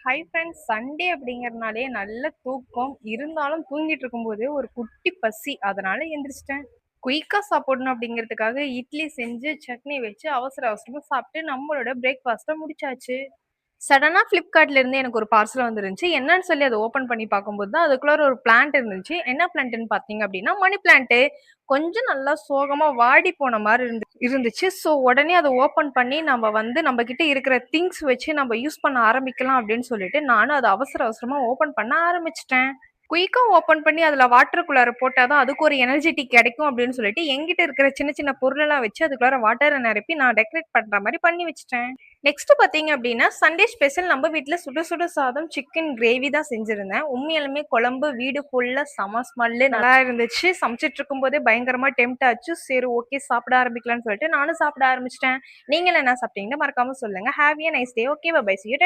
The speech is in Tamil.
ஹாய் ஃப்ரெண்ட்ஸ், சண்டே அப்படிங்கிறதுனாலே நல்ல தூக்கம். இருந்தாலும் தூங்கிட்டு இருக்கும்போது ஒரு குட்டி பசி. அதனால எந்திரிச்சிட்டேன். குயிக்கா சாப்பிடணும் அப்படிங்கிறதுக்காக இட்லி செஞ்சு, சட்னி வச்சு அவசர அவசரமா சாப்பிட்டு நம்மளோட பிரேக்ஃபாஸ்ட்ட முடிச்சாச்சு. சடனா Flipkartல இருந்து எனக்கு ஒரு பார்சல் வந்துருந்துச்சு. என்னன்னு சொல்லி அத ஓப்பன் பண்ணி பார்க்கும்போது தான் அதுக்குள்ளார ஒரு பிளான்ட் இருந்துச்சு. என்ன பிளான்ட்ன்னு பார்த்தீங்க அப்படின்னா, மணி பிளான்ட்டு. கொஞ்சம் நல்லா சோகமா வாடி போன மாரி இருந்துச்சு. ஸோ உடனே அத ஓப்பன் பண்ணி நம்ம கிட்ட இருக்கிற திங்ஸ் வச்சு நம்ம யூஸ் பண்ண ஆரம்பிக்கலாம் அப்படின்னு சொல்லிட்டு, நானும் அத அவசர அவசரமா ஓப்பன் பண்ண ஆரம்பிச்சுட்டேன். குயிக்கா ஓப்பன் பண்ணி அதுல வாட்டருக்குள்ளார போட்டா தான் அதுக்கு ஒரு எனர்ஜிட்டிக் கிடைக்கும் அப்படின்னு சொல்லிட்டு, என்கிட்ட இருக்கிற சின்ன சின்ன பொருளெல்லாம் வச்சு அதுக்குள்ளார வாட்டர நிரப்பி நான் டெக்கரேட் பண்ற மாரி பண்ணி வச்சுட்டேன். நெக்ஸ்ட் பார்த்தீங்க அப்படின்னா, சண்டே ஸ்பெஷல் நம்ம வீட்ல சுட சுட சாதம், சிக்கன் கிரேவி தான் செஞ்சிருந்தேன். உண்மையாலுமே குழம்பு வீடு ஃபுல்லா செம ஸ்மெல்லு நல்லா இருந்துச்சு. சமைச்சிட்டு இருக்கும்போதே பயங்கரமா டெம்ப்ட் ஆச்சு. சரி ஓகே சாப்பிட ஆரம்பிக்கலாம்னு சொல்லிட்டு நானும் சாப்பிட ஆரம்பிச்சுட்டேன். நீங்களும் என்ன சாப்பிட்டீங்கன்னு மறக்காம சொல்லுங்க. Have a nice day. Okay bye bye. See you.